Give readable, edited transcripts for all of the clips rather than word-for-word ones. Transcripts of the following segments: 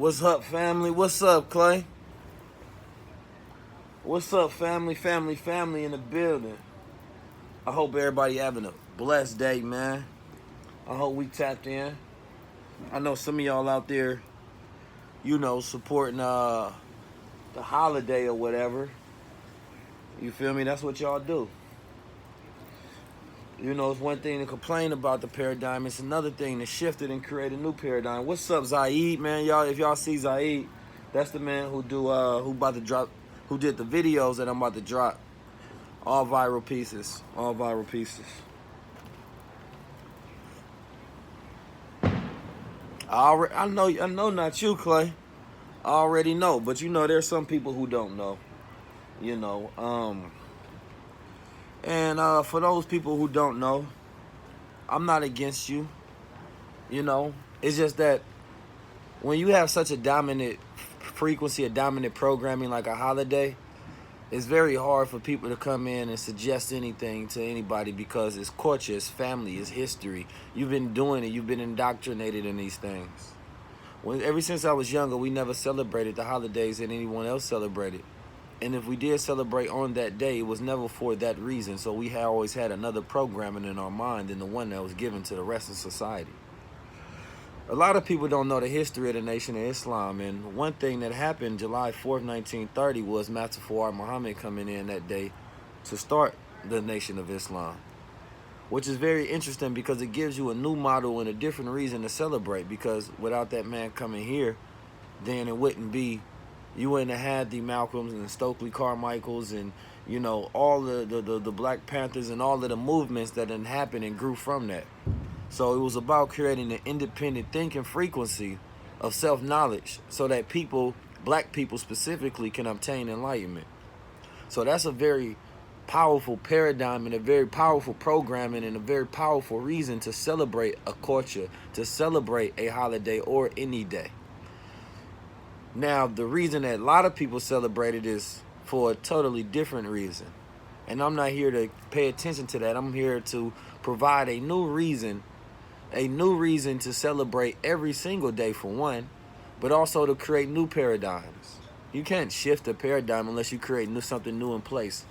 What's up, family? What's up, Clay? What's up, family in the building? I hope everybody having a blessed day, man. I hope we tapped in. I know some of y'all out there, supporting the holiday or whatever. You feel me? That's what y'all do. It's one thing to complain about the paradigm. It's another thing to shift it and create a new paradigm. What's up, Zaid, man? Y'all, if y'all see Zaid, that's the man who did the videos that I'm about to drop. All viral pieces. I know not you, Clay. I already know, but there's some people who don't know. And for those people who don't know, I'm not against you. It's just that when you have such a dominant frequency, a dominant programming like a holiday, it's very hard for people to come in and suggest anything to anybody because it's culture, it's family, it's history. You've been doing it. You've been indoctrinated in these things. Ever since I was younger, we never celebrated the holidays that anyone else celebrated. And if we did celebrate on that day, it was never for that reason. So we always had another programming in our mind than the one that was given to the rest of society. A lot of people don't know the history of the Nation of Islam. And one thing that happened July 4th, 1930 was Master Fouad Muhammad coming in that day to start the Nation of Islam. Which is very interesting because it gives you a new model and a different reason to celebrate. Because without that man coming here, then it wouldn't be... You wouldn't have had the Malcolms and the Stokely Carmichaels and, all the Black Panthers and all of the movements that had happened and grew from that. So it was about creating an independent thinking frequency of self-knowledge so that people, black people specifically, can obtain enlightenment. So that's a very powerful paradigm and a very powerful programming and a very powerful reason to celebrate a culture, to celebrate a holiday or any day. Now, the reason that a lot of people celebrate it is for a totally different reason. And I'm not here to pay attention to that. I'm here to provide a new reason to celebrate every single day for one, but also to create new paradigms. You can't shift a paradigm unless you create something new in place.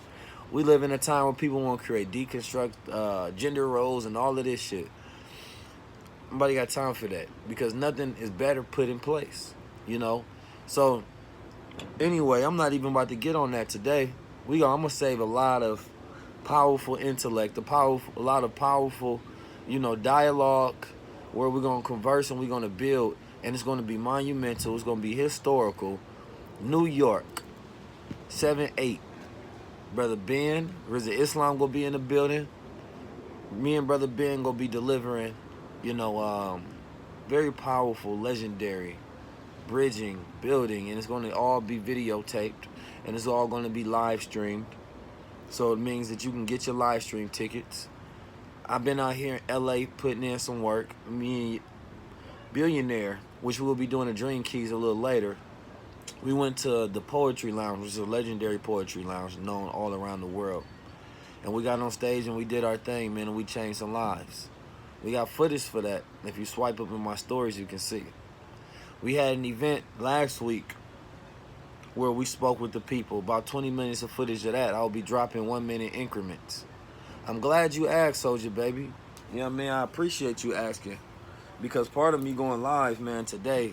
We live in a time where people want to deconstruct gender roles and all of this shit. Nobody got time for that because nothing is better put in place, So, anyway, I'm not even about to get on that today. I'm going to save a lot of powerful intellect, a lot of powerful, dialogue where we're going to converse and we're going to build. And it's going to be monumental. It's going to be historical. New York, 7/8. Brother Ben, Rizza Islam going to be in the building. Me and Brother Ben going to be delivering, very powerful, legendary, bridging, building, and it's going to all be videotaped, and it's all going to be live streamed. So it means that you can get your live stream tickets. I've been out here in LA putting in some work. Me and Billionaire, which we'll be doing the Dream Keys a little later. We went to the Poetry Lounge, which is a legendary poetry lounge known all around the world. And we got on stage and we did our thing, man, and we changed some lives. We got footage for that. If you swipe up in my stories, you can see it. We had an event last week where we spoke with the people. About 20 minutes of footage of that. I'll be dropping 1-minute increments. I'm glad you asked, Soldier Baby. I appreciate you asking. Because part of me going live, man, today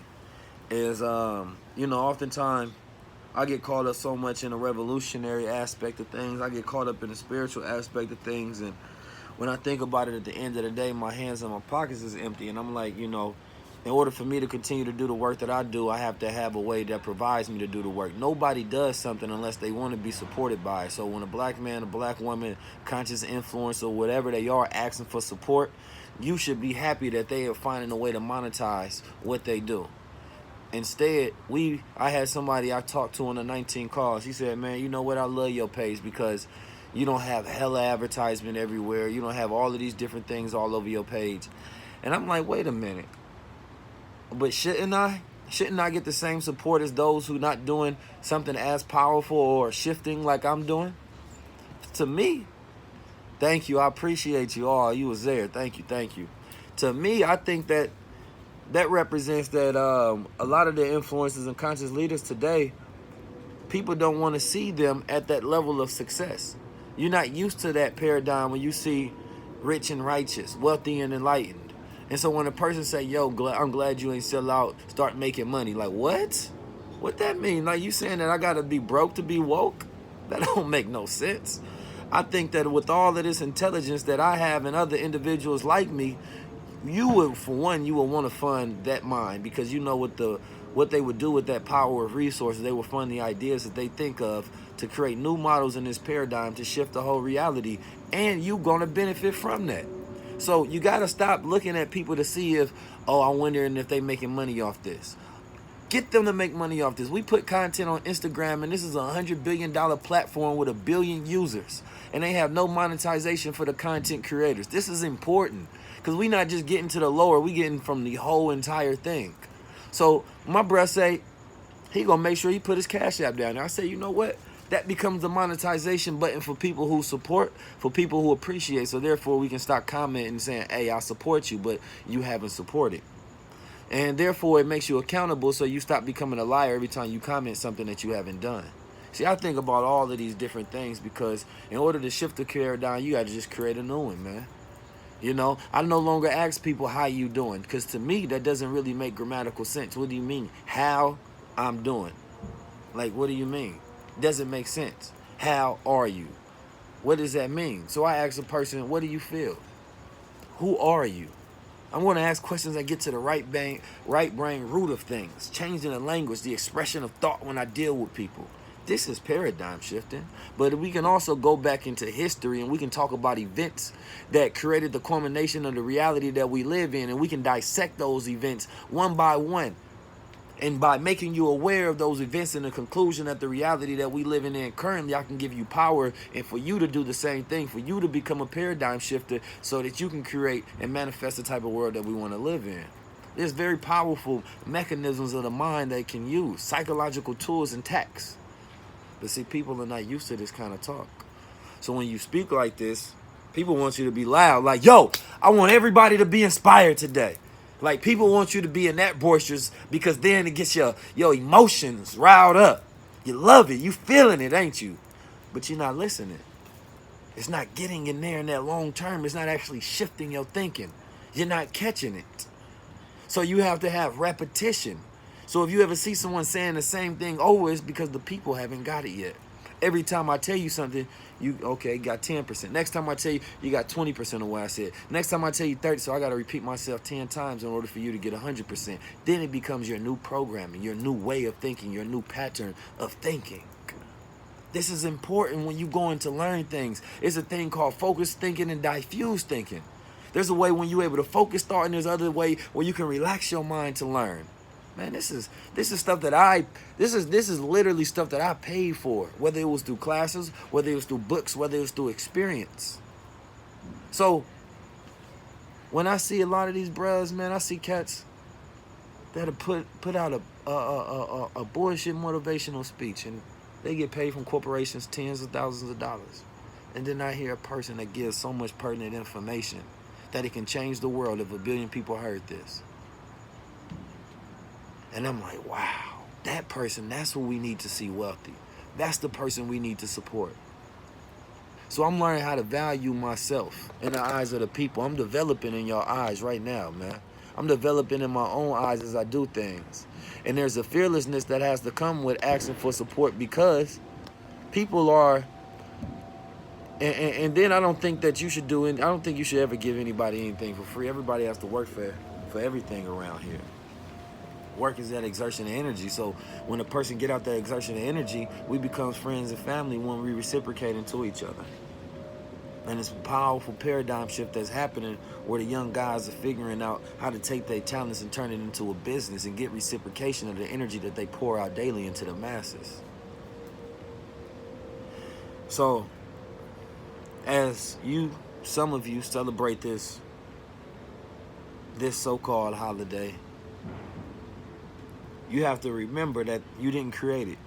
is, oftentimes I get caught up so much in the revolutionary aspect of things. I get caught up in the spiritual aspect of things. And when I think about it at the end of the day, my hands and my pockets is empty. And I'm like, in order for me to continue to do the work that I do, I have to have a way that provides me to do the work. Nobody does something unless they want to be supported by it. So when a black man, a black woman, conscious influence, or whatever they are asking for support, you should be happy that they are finding a way to monetize what they do. Instead, I had somebody I talked to on the 19 calls. He said, man, you know what? I love your page because you don't have hella advertisement everywhere. You don't have all of these different things all over your page. And I'm like, wait a minute. But shouldn't I? Shouldn't I get the same support as those who not doing something as powerful or shifting like I'm doing? To me, thank you. I appreciate you all. You was there. Thank you. To me, I think that that represents that a lot of the influencers and conscious leaders today, people don't want to see them at that level of success. You're not used to that paradigm when you see rich and righteous, wealthy and enlightened. And so when a person say, yo, I'm glad you ain't sell out, start making money. Like, what? What that mean? Like, you saying that I got to be broke to be woke? That don't make no sense. I think that with all of this intelligence that I have and other individuals like me, you would, for one, you would want to fund that mind, because you know what they would do with that power of resources. They would fund the ideas that they think of to create new models in this paradigm to shift the whole reality, and you gonna benefit from that. So you gotta stop looking at people to see if, oh, I'm wondering if they making money off this. Get them to make money off this. We put content on Instagram, and this is $100 billion platform with 1 billion users, and they have no monetization for the content creators. This is important, because we not just getting to the lower, we getting from the whole entire thing. So my bruh say he gonna make sure he put his Cash App down there. I say, you know what? That becomes the monetization button for people who support, for people who appreciate. So therefore, we can start commenting and saying, hey, I support you, but you haven't supported. And therefore, it makes you accountable, so you stop becoming a liar every time you comment something that you haven't done. See, I think about all of these different things, because in order to shift the paradigm, you got to just create a new one, man. You know, I no longer ask people, how you doing? Because to me, that doesn't really make grammatical sense. What do you mean, how I'm doing? Like, what do you mean? Doesn't make sense. How are you? What does that mean? So I ask a person, what do you feel? Who are you? I'm going to ask questions that get to the right brain root of things, changing the language, the expression of thought when I deal with people. This is paradigm shifting. But we can also go back into history, and we can talk about events that created the culmination of the reality that we live in, and we can dissect those events one by one. And by making you aware of those events and the conclusion that the reality that we living in currently, I can give you power, and for you to do the same thing, for you to become a paradigm shifter, so that you can create and manifest the type of world that we want to live in. There's very powerful mechanisms of the mind they can use, psychological tools and tactics. But see, people are not used to this kind of talk. So when you speak like this, people want you to be loud. Like, yo, I want everybody to be inspired today. Like, people want you to be in that boisterous, because then it gets your emotions riled up. You love it. You feeling it, ain't you? But you're not listening. It's not getting in there in that long term. It's not actually shifting your thinking. You're not catching it. So you have to have repetition. So if you ever see someone saying the same thing over, it's because the people haven't got it yet. Every time I tell you something, you got 10%. Next time I tell you, you got 20% of what I said. Next time I tell you 30, so I got to repeat myself 10 times in order for you to get 100%. Then it becomes your new programming, your new way of thinking, your new pattern of thinking. This is important when you go in to learn things. It's a thing called focused thinking and diffuse thinking. There's a way when you're able to focus thought, and there's other way where you can relax your mind to learn. Man, this is stuff that this is literally stuff that I paid for, whether it was through classes, whether it was through books, whether it was through experience. So when I see a lot of these bros, man, I see cats that have put out a bullshit motivational speech, and they get paid from corporations tens of thousands of dollars. And then I hear a person that gives so much pertinent information that it can change the world if 1 billion people heard this. And I'm like, wow, that person, that's who we need to see wealthy. That's the person we need to support. So I'm learning how to value myself in the eyes of the people. I'm developing in your eyes right now, man. I'm developing in my own eyes as I do things. And there's a fearlessness that has to come with asking for support, because people are, and then I don't think that you should I don't think you should ever give anybody anything for free. Everybody has to work for everything around here. Work is that exertion of energy. So when a person get out that exertion of energy, we become friends and family when we reciprocate into each other. And it's a powerful paradigm shift that's happening, where the young guys are figuring out how to take their talents and turn it into a business and get reciprocation of the energy that they pour out daily into the masses. So as some of you celebrate this so-called holiday, you have to remember that you didn't create it.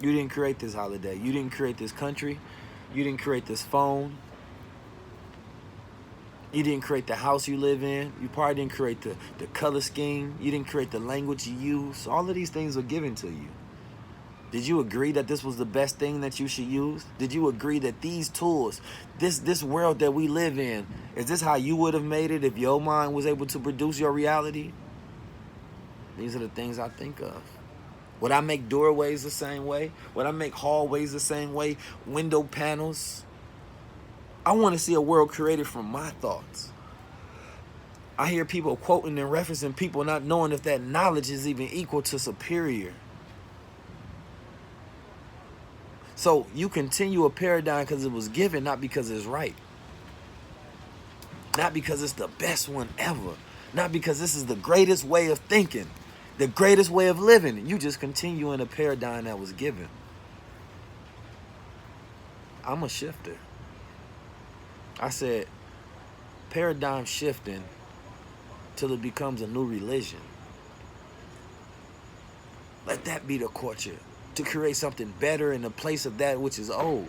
You didn't create this holiday. You didn't create this country. You didn't create this phone. You didn't create the house you live in. You probably didn't create the color scheme. You didn't create the language you use. All of these things were given to you. Did you agree that this was the best thing that you should use? Did you agree that these tools, this world that we live in, is this how you would have made it if your mind was able to produce your reality? These are the things I think of. Would I make doorways the same way? Would I make hallways the same way? Window panels? I want to see a world created from my thoughts. I hear people quoting and referencing people not knowing if that knowledge is even equal to superior. So you continue a paradigm because it was given, not because it's right. Not because it's the best one ever. Not because this is the greatest way of thinking, the greatest way of living. You just continue in a paradigm that was given. I'm a shifter. I said paradigm shifting till it becomes a new religion. Let that be the culture, to create something better in the place of that which is old.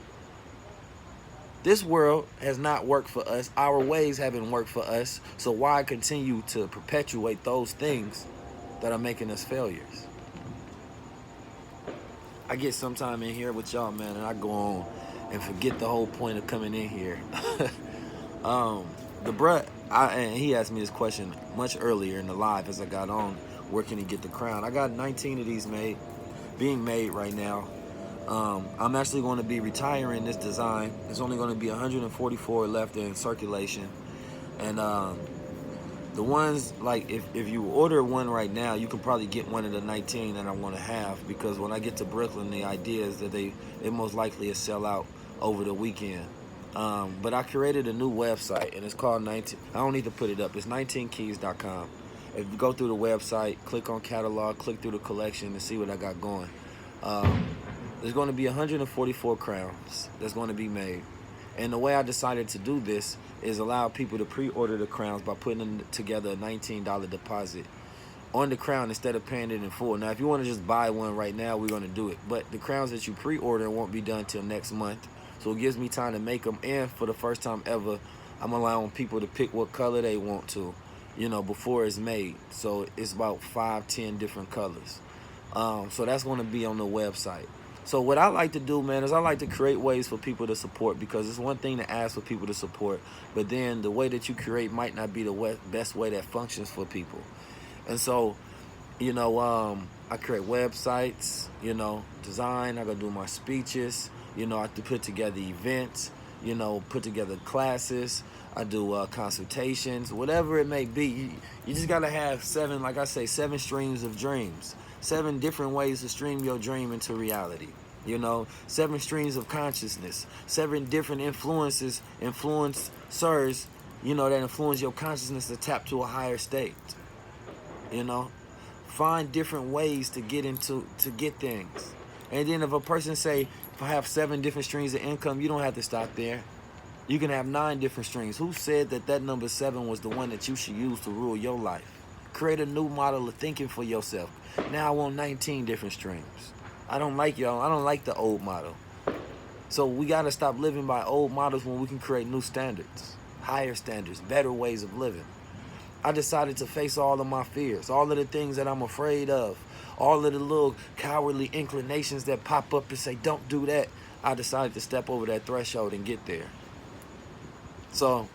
This world has not worked for us. Our ways haven't worked for us. So why continue to perpetuate those things that are making us failures? I get sometime in here with y'all, man, and I go on and forget the whole point of coming in here. The bruh, and he asked me this question much earlier in the live as I got on. Where can he get the crown? I got 19 of these being made right now. I'm actually going to be retiring this design. There's only going to be 144 left in circulation. And the ones, like, if you order one right now, you can probably get one of the 19 that I want to have, because when I get to Brooklyn, the idea is that they most likely will sell out over the weekend. But I created a new website, and it's called 19. I don't need to put it up. It's 19keys.com. If you go through the website, click on catalog, click through the collection, and see what I got going. There's going to be 144 crowns that's going to be made. And the way I decided to do this is allow people to pre-order the crowns by putting together a $19 deposit on the crown instead of paying it in full. Now, if you want to just buy one right now, we're going to do it. But the crowns that you pre-order won't be done till next month. So it gives me time to make them. And for the first time ever, I'm allowing people to pick what color they want to, before it's made. So it's about 5-10 different colors. So that's going to be on the website. So what I like to do, man, is I like to create ways for people to support, because it's one thing to ask for people to support, but then the way that you create might not be the best way that functions for people. And so, I create websites, design, I gotta do my speeches, I have to put together events, put together classes, I do consultations, whatever it may be. You just gotta have 7 streams of dreams. 7 different ways to stream your dream into reality. 7 streams of consciousness. 7 different influencers, that influence your consciousness to tap to a higher state. Find different ways to get things. And then if a person say, if I have 7 different streams of income, you don't have to stop there. You can have 9 different streams. Who said that number 7 was the one that you should use to rule your life? Create a new model of thinking for yourself. Now I want 19 different streams. I don't like the old model. So we got to stop living by old models when we can create new standards, higher standards, better ways of living. I decided to face all of my fears, all of the things that I'm afraid of, all of the little cowardly inclinations that pop up and say, don't do that. I decided to step over that threshold and get there. So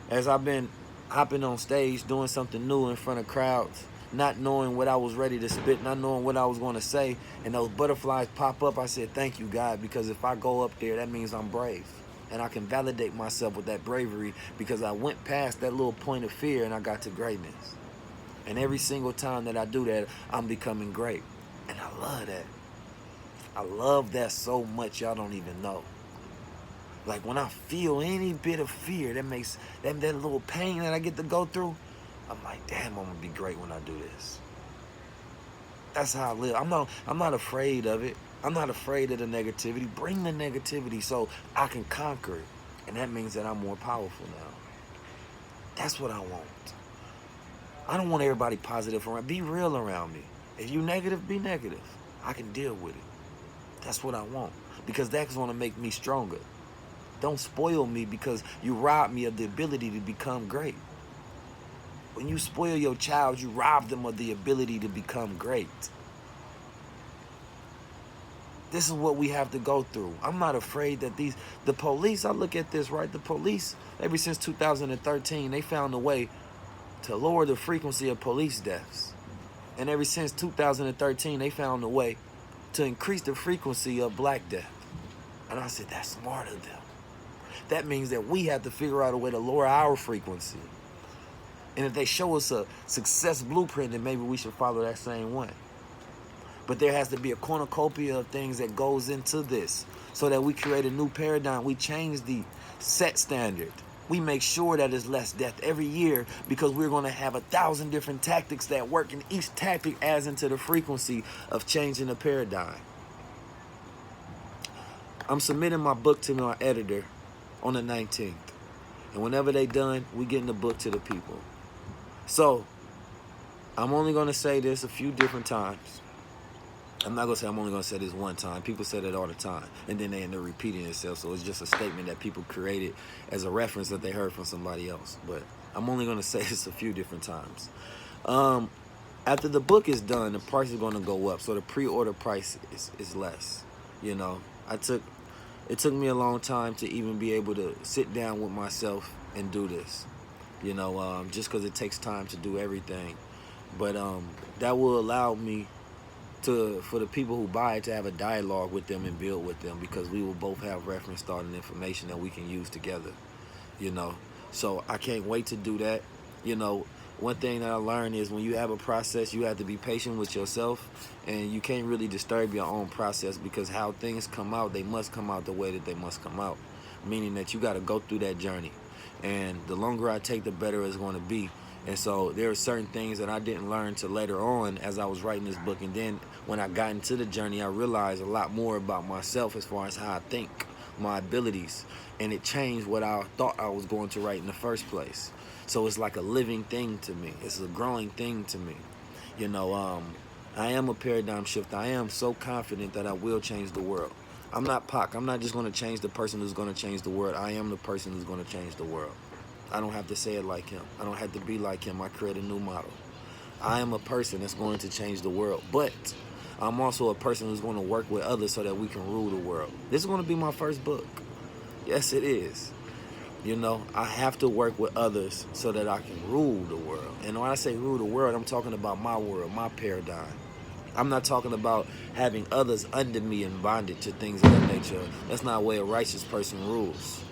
as I've been hopping on stage, doing something new in front of crowds, not knowing what I was ready to spit, not knowing what I was going to say, and those butterflies pop up, I said, thank you, God, because if I go up there, that means I'm brave. And I can validate myself with that bravery, because I went past that little point of fear and I got to greatness. And every single time that I do that, I'm becoming great. And I love that. I love that so much, y'all don't even know. Like, when I feel any bit of fear, that makes that little pain that I get to go through, I'm like, damn, I'm gonna be great when I do this. That's how I live. I'm not afraid of it. I'm not afraid of the negativity. Bring the negativity so I can conquer it. And that means that I'm more powerful now. That's what I want. I don't want everybody positive around. Be real around me. If you negative, be negative. I can deal with it. That's what I want. Because that's gonna make me stronger. Don't spoil me because you rob me of the ability to become great. When you spoil your child, you rob them of the ability to become great. This is what we have to go through. I'm not afraid that the police, I look at this, right? The police, ever since 2013, they found a way to lower the frequency of police deaths. And ever since 2013, they found a way to increase the frequency of black death. And I said, that's smart of them. That means that we have to figure out a way to lower our frequency. And if they show us a success blueprint, then maybe we should follow that same one. But there has to be a cornucopia of things that goes into this so that we create a new paradigm. We change the set standard. We make sure that there's less death every year because we're going to have 1,000 different tactics that work, and each tactic adds into the frequency of changing the paradigm. I'm submitting my book to my editor on the 19th. And whenever they done, we getting the book to the people. So I'm only going to say this a few different times. I'm not going to say I'm only going to say this one time. People say that all the time. And then they end up repeating themselves. So it's just a statement that people created as a reference that they heard from somebody else. But I'm only going to say this a few different times. After the book is done, the price is going to go up. So the pre-order price is less. You know, it took me a long time to even be able to sit down with myself and do this. You know, just because it takes time to do everything. But that will allow me for the people who buy it to have a dialogue with them and build with them, because we will both have reference thought and information that we can use together, you know. So I can't wait to do that. You know, one thing that I learned is when you have a process, you have to be patient with yourself, and you can't really disturb your own process, because how things come out, they must come out the way that they must come out, meaning that you got to go through that journey. And the longer I take, the better it's going to be. And so there are certain things that I didn't learn till later on as I was writing this book. And then when I got into the journey, I realized a lot more about myself as far as how I think, my abilities. And it changed what I thought I was going to write in the first place. So it's like a living thing to me. It's a growing thing to me. You know, I am a paradigm shifter. I am so confident that I will change the world. I'm not Pac. I'm not just going to change the person who's going to change the world. I am the person who's going to change the world. I don't have to say it like him. I don't have to be like him. I create a new model. I am a person that's going to change the world. But I'm also a person who's going to work with others so that we can rule the world. This is going to be my first book. Yes, it is. You know, I have to work with others so that I can rule the world. And when I say rule the world, I'm talking about my world, my paradigm. I'm not talking about having others under me and bonded to things of that nature. That's not the way a righteous person rules.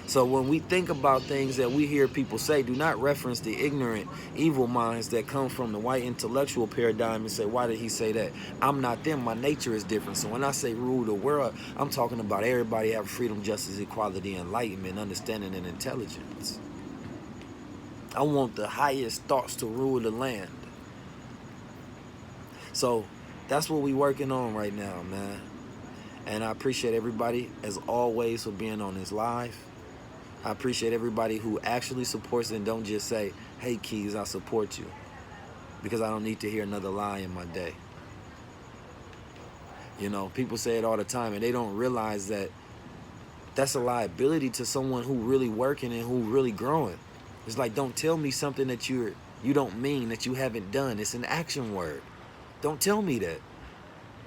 So when we think about things that we hear people say, do not reference the ignorant, evil minds that come from the white intellectual paradigm and say, why did he say that? I'm not them. My nature is different. So when I say rule the world, I'm talking about everybody have freedom, justice, equality, enlightenment, understanding, and intelligence. I want the highest thoughts to rule the land. So that's what we're working on right now, man. And I appreciate everybody, as always, for being on this live. I appreciate everybody who actually supports and don't just say, hey, Keys, I support you. Because I don't need to hear another lie in my day. You know, people say it all the time, and they don't realize that that's a liability to someone who really working and who really growing. It's like, don't tell me something that you don't mean, that you haven't done. It's an action word. Don't tell me that.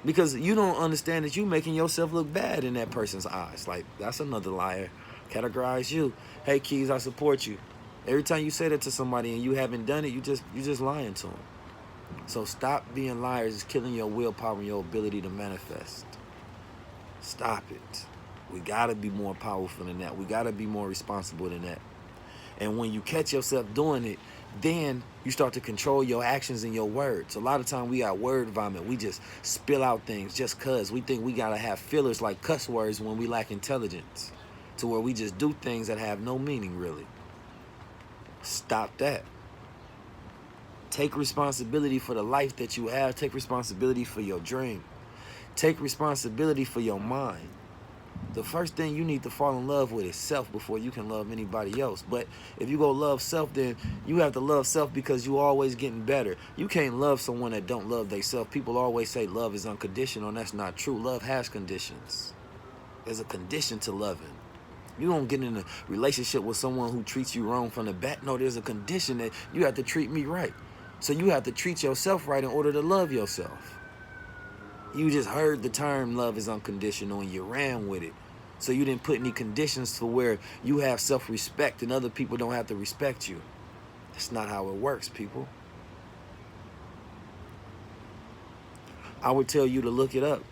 Because you don't understand that you making yourself look bad in that person's eyes. Like, that's another liar. Categorize you. Hey, Keys, I support you. Every time you say that to somebody and you haven't done it, you just lying to them. So stop being liars. It's killing your willpower and your ability to manifest. Stop it. We got to be more powerful than that. We got to be more responsible than that. And when you catch yourself doing it, then you start to control your actions and your words. A lot of time we got word vomit. We just spill out things just because we think we got to have fillers like cuss words when we lack intelligence, to where we just do things that have no meaning, really. Stop that. Take responsibility for the life that you have. Take responsibility for your dream. Take responsibility for your mind. The first thing you need to fall in love with is self before you can love anybody else. But if you go love self, then you have to love self because you're always getting better. You can't love someone that don't love themselves. People always say love is unconditional, and that's not true. Love has conditions. There's a condition to loving. You don't get in a relationship with someone who treats you wrong from the bat. No, there's a condition that you have to treat me right. So you have to treat yourself right in order to love yourself. You just heard the term love is unconditional and you ran with it. So you didn't put any conditions to where you have self-respect and other people don't have to respect you. That's not how it works, people. I would tell you to look it up.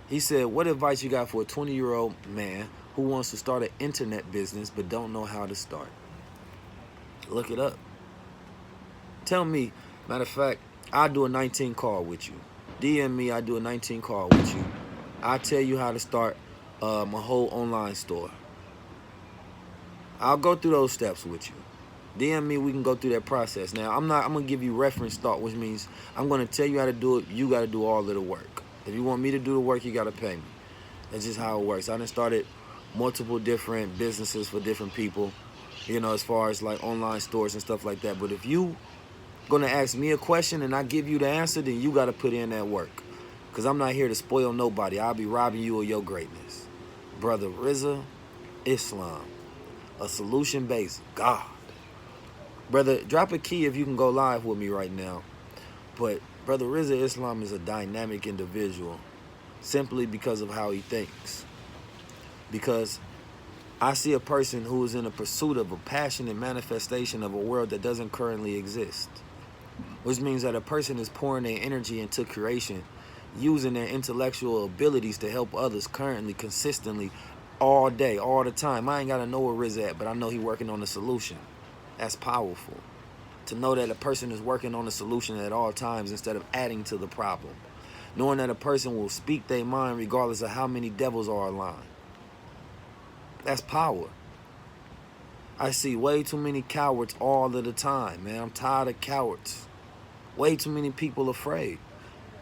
He said, what advice you got for a 20-year-old man who wants to start an internet business but don't know how to start? Look it up. Tell me, matter of fact, I'll do a 19 call with you. DM me, I do a 19 call with you. I'll tell you how to start my whole online store. I'll go through those steps with you. DM me, we can go through that process. Now, I'm gonna give you reference thought, which means I'm gonna tell you how to do it. You gotta do all of the work. If you want me to do the work, you gotta pay me. That's just how it works. I done started multiple different businesses for different people, you know, as far as like online stores and stuff like that. But if you gonna ask me a question and I give you the answer, then you gotta put in that work. Cause I'm not here to spoil nobody. I'll be robbing you of your greatness. Brother Rizza, Islam, a solution-based God. Brother, drop a key if you can go live with me right now. But Brother Rizza Islam is a dynamic individual simply because of how he thinks. Because I see a person who is in a pursuit of a passionate manifestation of a world that doesn't currently exist. Which means that a person is pouring their energy into creation, using their intellectual abilities to help others currently, consistently, all day, all the time. I ain't got to know where Rizza at, but I know he working on the solution. That's powerful. To know that a person is working on a solution at all times instead of adding to the problem. Knowing that a person will speak their mind regardless of how many devils are aligned. That's power. I see way too many cowards all of the time, man. I'm tired of cowards. Way too many people afraid.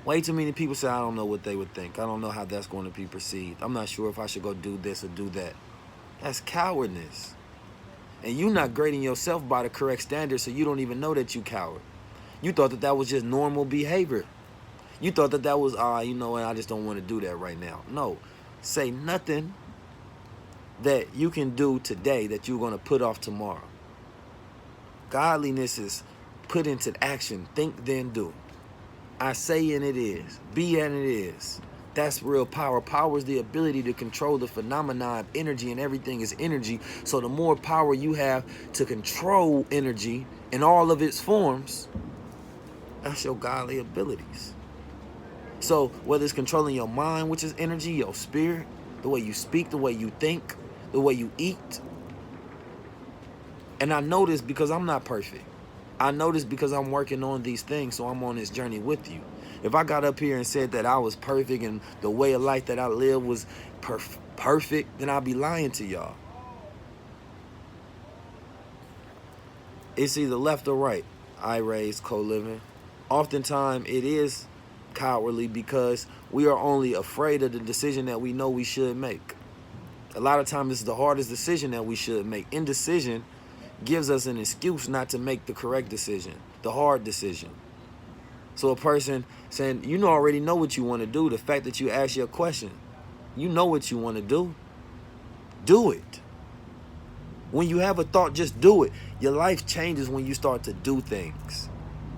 Way too many people say, I don't know what they would think. I don't know how that's going to be perceived. I'm not sure if I should go do this or do that. That's cowardness. And you're not grading yourself by the correct standard, so you don't even know that you coward. You thought that that was just normal behavior. You thought that that was, you know what, I just don't want to do that right now. No. Say nothing that you can do today that you're going to put off tomorrow. Godliness is put into action. Think, then do. I say and it is. Be and it is. That's real power. Power is the ability to control the phenomenon of energy, and everything is energy. So the more power you have to control energy in all of its forms, that's your godly abilities. So whether it's controlling your mind, which is energy, your spirit, the way you speak, the way you think, the way you eat. And I know this because I'm not perfect. I know this because I'm working on these things, so I'm on this journey with you. If I got up here and said that I was perfect and the way of life that I live was perfect, then I'd be lying to y'all. It's either left or right. I raise co-living. Oftentimes it is cowardly because we are only afraid of the decision that we know we should make. A lot of times it's the hardest decision that we should make. Indecision gives us an excuse not to make the correct decision, the hard decision. So a person saying, you already know what you want to do. The fact that you ask your question, you know what you want to do. Do it. When you have a thought, just do it. Your life changes when you start to do things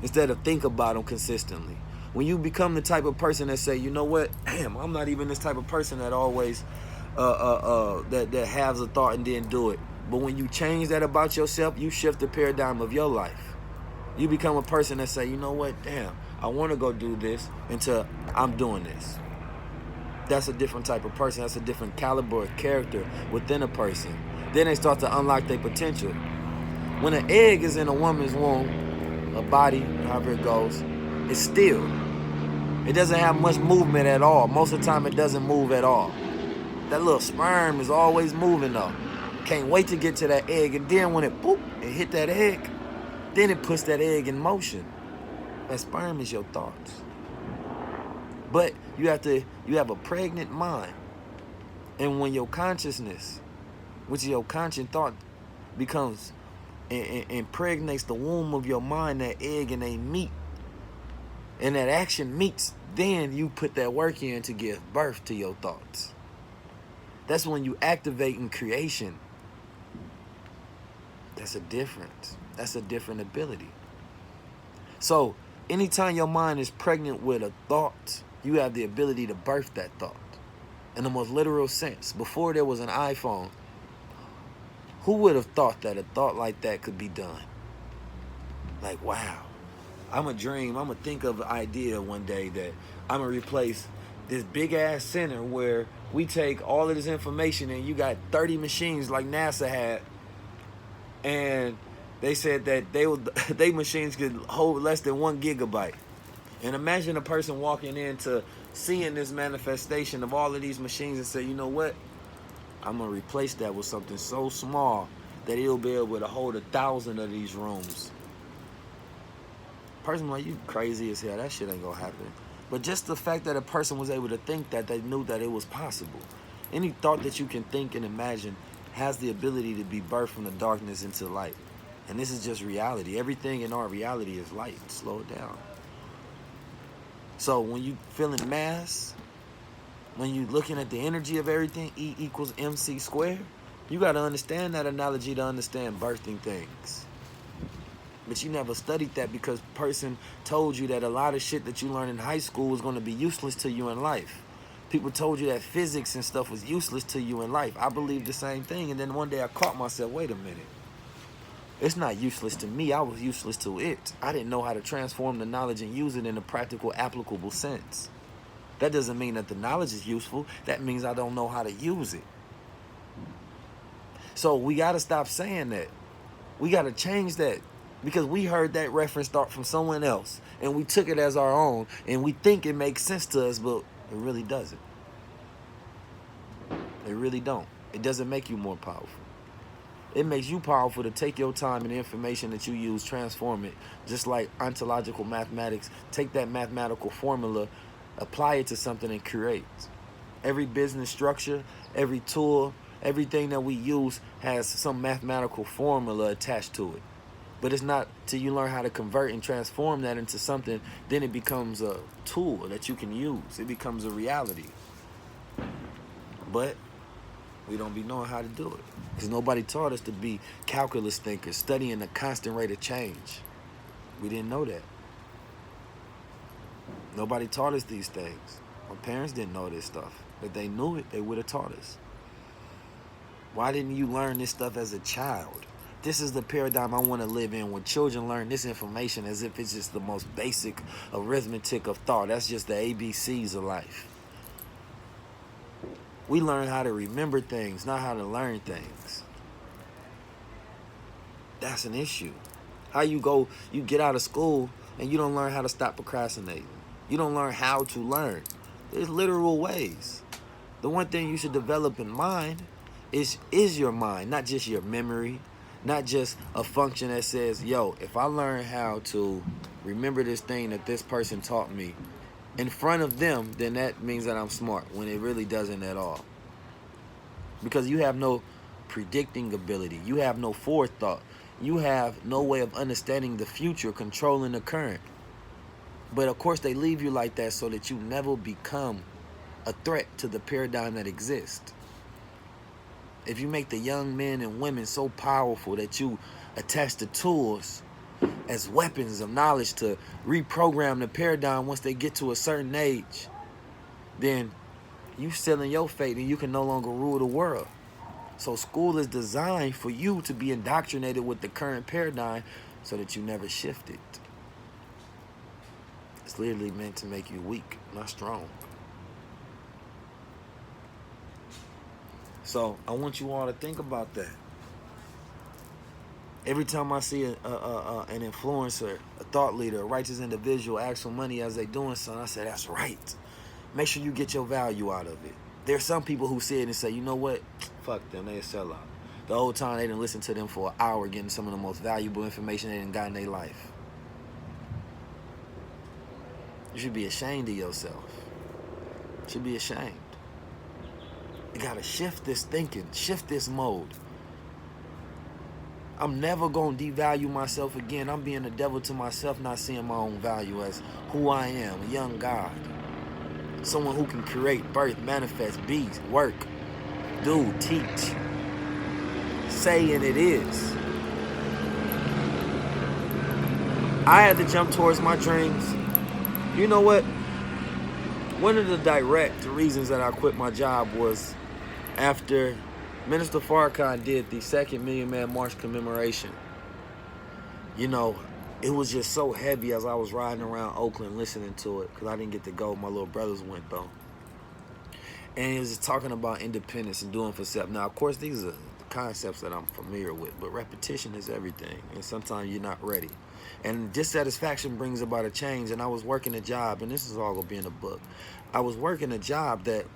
instead of think about them consistently. When you become the type of person that say, you know what, damn, I'm not even this type of person that always that has a thought and then do it. But when you change that about yourself, you shift the paradigm of your life. You become a person that say, you know what, damn, I want to go do this until I'm doing this. That's a different type of person. That's a different caliber of character within a person. Then they start to unlock their potential. When an egg is in a woman's womb, a body, however it goes, it's still. It doesn't have much movement at all. Most of the time, it doesn't move at all. That little sperm is always moving though. Can't wait to get to that egg. And then when it hit that egg, then it puts that egg in motion. That sperm is your thoughts. But you have a pregnant mind. And when your consciousness, which is your conscious thought, becomes impregnates the womb of your mind, that egg, and they meet, and that action meets, then you put that work in to give birth to your thoughts. That's when you activate in creation. That's a difference. That's a different ability. So anytime your mind is pregnant with a thought, you have the ability to birth that thought in the most literal sense. Before there was an iPhone, who would have thought that a thought like that could be done? Like, wow, I'm going to think of an idea one day that I'm going to replace this big ass center where we take all of this information and you got 30 machines like NASA had, and they said that they machines could hold less than 1 gigabyte. And imagine a person walking into seeing this manifestation of all of these machines and say, you know what? I'm going to replace that with something so small that it'll be able to hold 1,000 of these rooms. Person like, you crazy as hell. That shit ain't going to happen. But just the fact that a person was able to think that, they knew that it was possible. Any thought that you can think and imagine has the ability to be birthed from the darkness into light. And this is just reality. Everything in our reality is light. Slow it down. So when you feeling mass, when you looking at the energy of everything, E equals MC squared, you got to understand that analogy to understand birthing things. But you never studied that because person told you that a lot of shit that you learned in high school was going to be useless to you in life. People told you that physics and stuff was useless to you in life. I believed the same thing, and then one day I caught myself, wait a minute. It's not useless to me, I was useless to it. I didn't know how to transform the knowledge and use it in a practical, applicable sense. That doesn't mean that the knowledge is useful. That means I don't know how to use it. So we got to stop saying that. We got to change that. Because we heard that reference start from someone else, and we took it as our own, and we think it makes sense to us, but it really doesn't. It really don't. It doesn't make you more powerful. It makes you powerful to take your time and the information that you use, transform it, just like ontological mathematics. Take that mathematical formula, apply it to something, and create. Every business structure, every tool, everything that we use has some mathematical formula attached to it. But it's not till you learn how to convert and transform that into something, then it becomes a tool that you can use. It becomes a reality. But we don't be knowing how to do it. Because nobody taught us to be calculus thinkers, studying the constant rate of change. We didn't know that. Nobody taught us these things. My parents didn't know this stuff. If they knew it, they would have taught us. Why didn't you learn this stuff as a child? This is the paradigm I want to live in, when children learn this information as if it's just the most basic arithmetic of thought. That's just the ABCs of life. We learn how to remember things, not how to learn things. That's an issue. How you get out of school and you don't learn how to stop procrastinating. You don't learn how to learn. There's literal ways. The one thing you should develop in mind is your mind, not just your memory. Not just a function that says, yo, if I learn how to remember this thing that this person taught me in front of them, then that means that I'm smart, when it really doesn't at all. Because you have no predicting ability. You have no forethought. You have no way of understanding the future, controlling the current. But of course they leave you like that so that you never become a threat to the paradigm that exists. If you make the young men and women so powerful that you attach the tools as weapons of knowledge to reprogram the paradigm once they get to a certain age, then you sealing your fate and you can no longer rule the world. So school is designed for you to be indoctrinated with the current paradigm so that you never shift it. It's literally meant to make you weak, not strong. So I want you all to think about that. Every time I see an influencer, a thought leader, a righteous individual ask for money as they doing something, I say, that's right. Make sure you get your value out of it. There's some people who see it and say, you know what? Fuck them, they a sellout. The whole time they didn't listen to them for an hour getting some of the most valuable information they done got in their life. You should be ashamed of yourself. You should be ashamed. You gotta shift this thinking, shift this mode. I'm never gonna devalue myself again. I'm being the devil to myself, not seeing my own value as who I am, a young God. Someone who can create, birth, manifest, be, work. Do, teach, say, and it is. I had to jump towards my dreams. You know what? One of the direct reasons that I quit my job was after Minister Farrakhan did the second Million Man March commemoration. You know, it was just so heavy as I was riding around Oakland listening to it, because I didn't get to go. My little brothers went though. And he was just talking about independence and doing for self. Now, of course, these are the concepts that I'm familiar with, but repetition is everything. And sometimes you're not ready. And dissatisfaction brings about a change. And I was working a job, and this is all going to be in the book. I was working a job that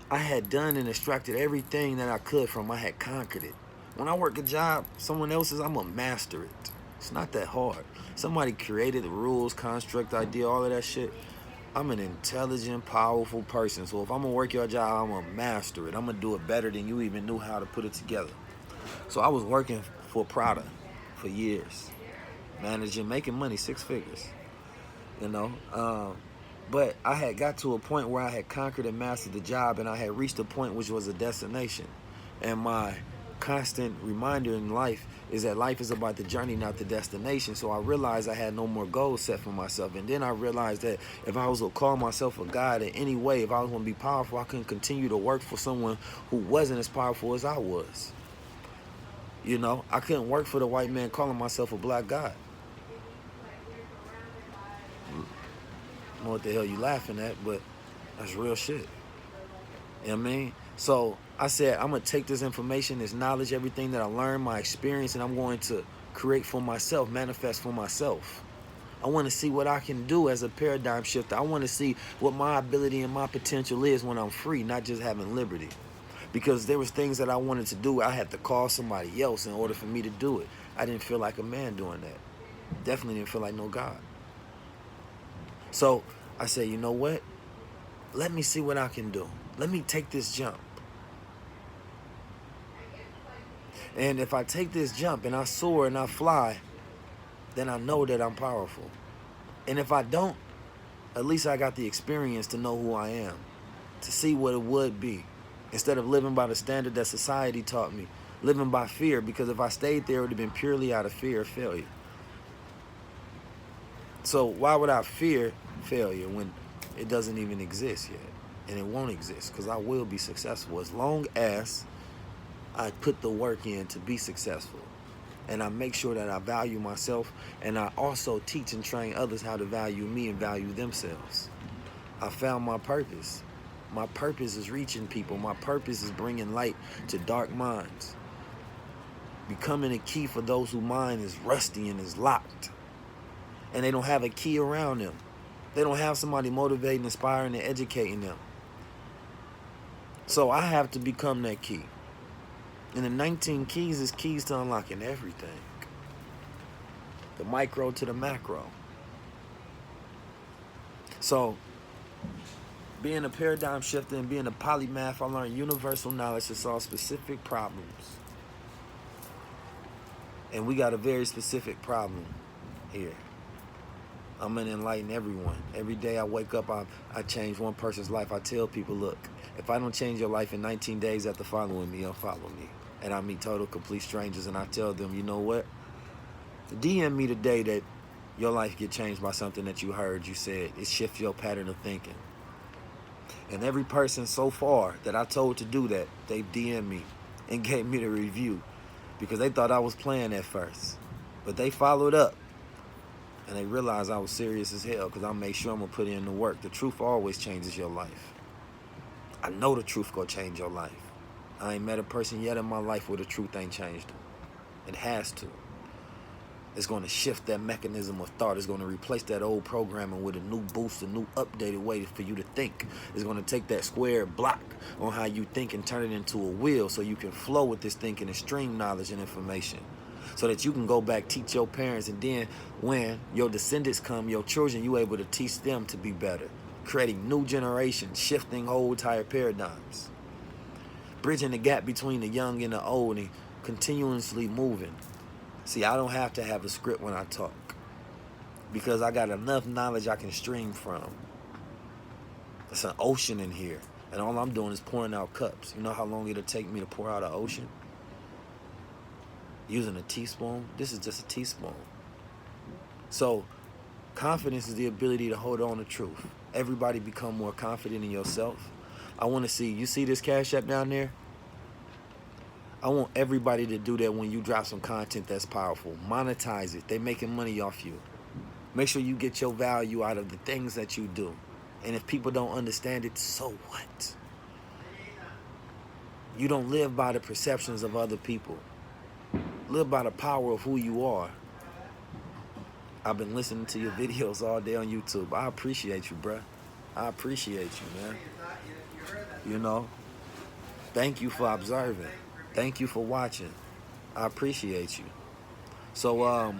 I had done and extracted everything that I could from. I had conquered it. When I work a job, someone else's, I'm going to master it. It's not that hard. Somebody created the rules, construct, idea, all of that shit. I'm an intelligent, powerful person. So if I'm going to work your job, I'm going to master it. I'm going to do it better than you even knew how to put it together. So I was working for Prada for years. Managing, making money, 6 figures. You know? But I had got to a point where I had conquered and mastered the job, and I had reached a point which was a destination. And my constant reminder in life is that life is about the journey, not the destination. So I realized I had no more goals set for myself. And then I realized that if I was to call myself a god in any way, if I was going to be powerful, I couldn't continue to work for someone who wasn't as powerful as I was. You know, I couldn't work for the white man calling myself a black god. I don't know what the hell you laughing at, but that's real shit. You know what I mean? So I said, I'm going to take this information, this knowledge, everything that I learned, my experience, and I'm going to create for myself, manifest for myself. I want to see what I can do as a paradigm shifter. I want to see what my ability and my potential is when I'm free, not just having liberty. Because there was things that I wanted to do. I had to call somebody else in order for me to do it. I didn't feel like a man doing that. Definitely didn't feel like no God. So I said, you know what? Let me see what I can do. Let me take this jump. And if I take this jump and I soar and I fly, then I know that I'm powerful. And if I don't, at least I got the experience to know who I am, to see what it would be, instead of living by the standard that society taught me, living by fear, because if I stayed there, it would have been purely out of fear of failure. So why would I fear failure when it doesn't even exist yet? And it won't exist, because I will be successful as long as I put the work in to be successful. And I make sure that I value myself, and I also teach and train others how to value me and value themselves. I found my purpose. My purpose is reaching people. My purpose is bringing light to dark minds. Becoming a key for those whose mind is rusty and is locked. And they don't have a key around them. They don't have somebody motivating, inspiring, and educating them. So I have to become that key. And the 19 keys is keys to unlocking everything. The micro to the macro. So, being a paradigm shifter and being a polymath, I learned universal knowledge to solve specific problems. And we got a very specific problem here. I'm going to enlighten everyone. Every day I wake up, I change one person's life. I tell people, look, if I don't change your life in 19 days after following me, unfollow me. And I meet total, complete strangers, and I tell them, you know what? DM me today that your life get changed by something that you heard, you said. It shifts your pattern of thinking. And every person so far that I told to do that, they DM'd me and gave me the review because they thought I was playing at first. But they followed up. And they realized I was serious as hell because I made sure I'm going to put in the work. The truth always changes your life. I know the truth going to change your life. I ain't met a person yet in my life where the truth ain't changed them. It has to. It's going to shift that mechanism of thought. It's going to replace that old programming with a new boost, a new updated way for you to think. It's going to take that square block on how you think and turn it into a wheel so you can flow with this thinking and stream knowledge and information. So that you can go back, teach your parents, and then when your descendants come, your children, you able to teach them to be better. Creating new generations, shifting whole entire paradigms. Bridging the gap between the young and the old and continuously moving. See, I don't have to have a script when I talk because I got enough knowledge I can stream from. It's an ocean in here. And all I'm doing is pouring out cups. You know how long it'll take me to pour out an ocean? Using a teaspoon. This is just a teaspoon. So confidence is the ability to hold on to truth. Everybody become more confident in yourself. I want to see, you see this Cash App down there? I want everybody to do that when you drop some content that's powerful. Monetize it. They're making money off you. Make sure you get your value out of the things that you do. And if people don't understand it, so what? You don't live by the perceptions of other people. Live by the power of who you are. I've been listening to your videos all day on YouTube. I appreciate you, bruh. I appreciate you, man. You know, thank you for observing. Thank you for watching. I appreciate you. So,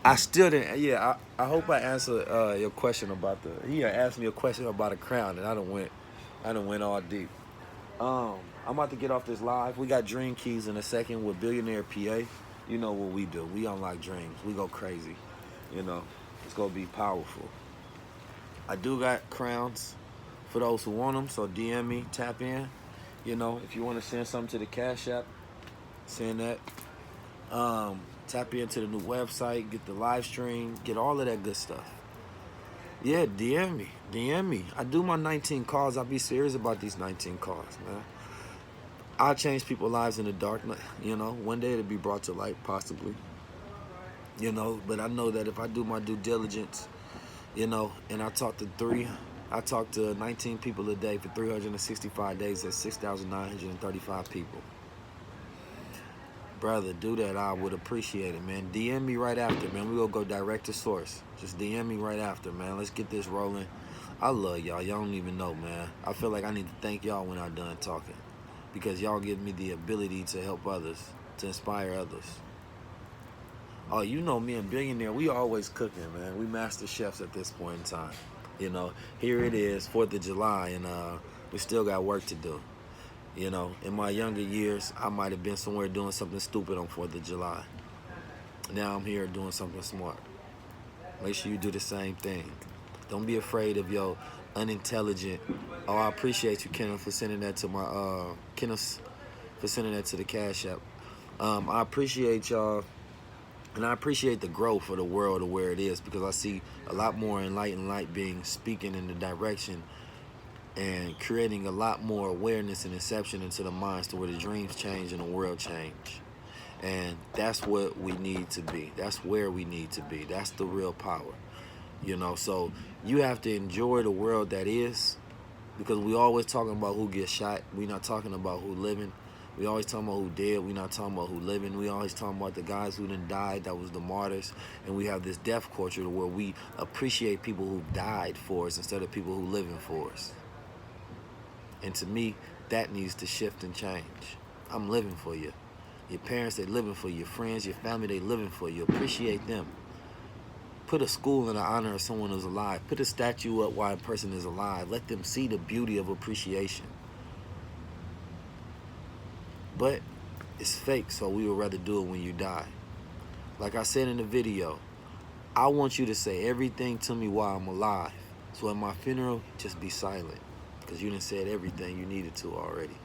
I still didn't, yeah, I hope I answered your question about he asked me a question about a crown, and I done went all deep. I'm about to get off this live. We got Dream Keys in a second with Billionaire PA. You know what we do. We unlock dreams. We go crazy. You know, it's going to be powerful. I do got crowns for those who want them, so DM me, tap in. You know, if you want to send something to the Cash App, send that. Tap into the new website, get the live stream, get all of that good stuff. Yeah, DM me. I do my 19 calls. I'll be serious about these 19 calls, man. I'll change people's lives in the dark night. You know, one day it'll be brought to light, possibly. You know, but I know that if I do my due diligence, you know, and I talk to 19 people a day for 365 days. That's 6,935 people. Brother, do that. I would appreciate it, man. DM me right after, man. We gonna go direct to source. Just DM me right after, man. Let's get this rolling. I love y'all. Y'all don't even know, man. I feel like I need to thank y'all when I'm done talking, because y'all give me the ability to help others, to inspire others. Oh, you know me and Billionaire, we always cooking, man. We master chefs at this point in time. You know, here it is, 4th of July, and we still got work to do. You know, in my younger years, I might have been somewhere doing something stupid on 4th of July. Now I'm here doing something smart. Make sure you do the same thing. Don't be afraid of your unintelligent. Oh, I appreciate you, Kenneth, for sending that to my Kenneth, for sending that to the Cash App. I appreciate y'all, and I appreciate the growth of the world of where it is, because I see a lot more enlightened light being speaking in the direction and creating a lot more awareness and inception into the minds to where the dreams change and the world change. And that's what we need to be. That's where we need to be. That's the real power. You know, so you have to enjoy the world that is, because we always talking about who gets shot. We not talking about who living. We always talking about who dead. We not talking about who living. We always talking about the guys who done died. That was the martyrs. And we have this death culture where we appreciate people who died for us instead of people who living for us. And to me, that needs to shift and change. I'm living for you. Your parents, they living for you. Your friends, your family, they living for you. Appreciate them. Put a school in the honor of someone who's alive. Put a statue up while a person is alive. Let them see the beauty of appreciation. But it's fake, so we would rather do it when you die. Like I said in the video, I want you to say everything to me while I'm alive. So at my funeral, just be silent, because you done said everything you needed to already.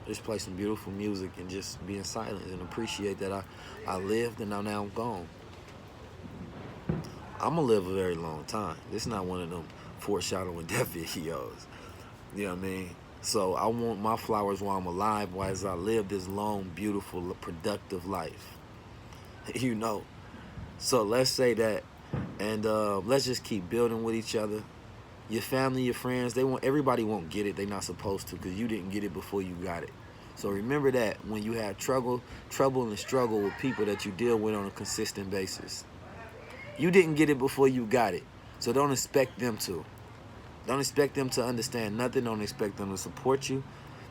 Just play some beautiful music and just be in silence and appreciate that I lived and now I'm gone. I'm going to live a very long time. This is not one of them foreshadowing death videos. You know what I mean? So I want my flowers while I'm alive, while as I live this long, beautiful, productive life. You know? So let's say that, and let's just keep building with each other. Your family, your friends, everybody won't get it. They're not supposed to, because you didn't get it before you got it. So remember that when you have trouble and struggle with people that you deal with on a consistent basis. You didn't get it before you got it. So don't expect them to. Don't expect them to understand nothing. Don't expect them to support you.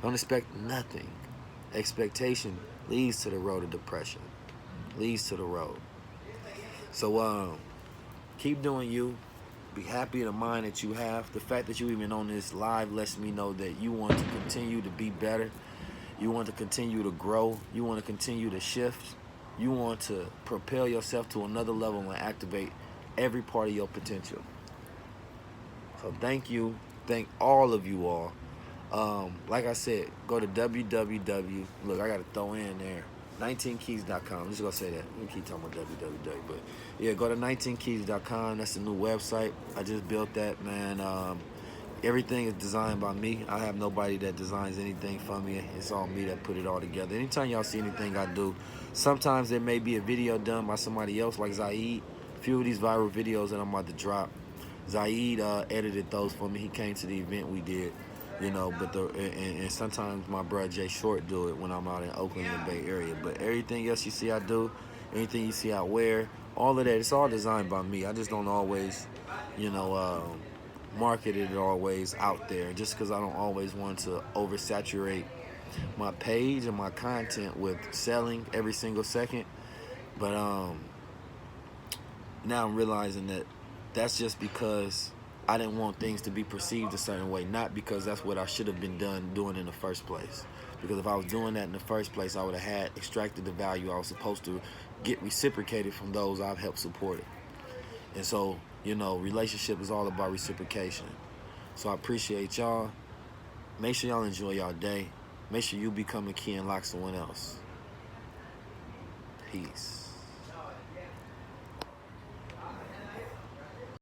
Don't expect nothing. Expectation leads to the road of depression. Leads to the road. So keep doing you. Be happy in the mind that you have. The fact that you even on this live lets me know that you want to continue to be better. You want to continue to grow. You want to continue to shift. You want to propel yourself to another level and activate every part of your potential. So thank you. thank all of you all. Like I said, go to www. Look, I got to throw in there 19keys.com. I'm just going to say that. We keep talking about www. But yeah, go to 19keys.com. That's the new website. I just built that, man. Everything is designed by me. I have nobody that designs anything for me. It's all me that put it all together. Anytime y'all see anything I do, sometimes there may be a video done by somebody else, like Zaid. A few of these viral videos that I'm about to drop, Zaid edited those for me. He came to the event we did, you know. But and sometimes my bro Jay Short do it when I'm out in Oakland and the Bay Area. But everything else you see I do, anything you see I wear, all of that, it's all designed by me. I just don't always, you know, market it always out there, just because I don't always want to oversaturate my page and my content with selling every single second. But now I'm realizing that that's just because I didn't want things to be perceived a certain way, not because that's what I should have been doing in the first place. Because if I was doing that in the first place, I would have had extracted the value I was supposed to get reciprocated from those I've helped support it. And so, you know, relationship is all about reciprocation. So I appreciate y'all. Make sure y'all enjoy y'all day. Make sure you become a key and lock someone else. Peace.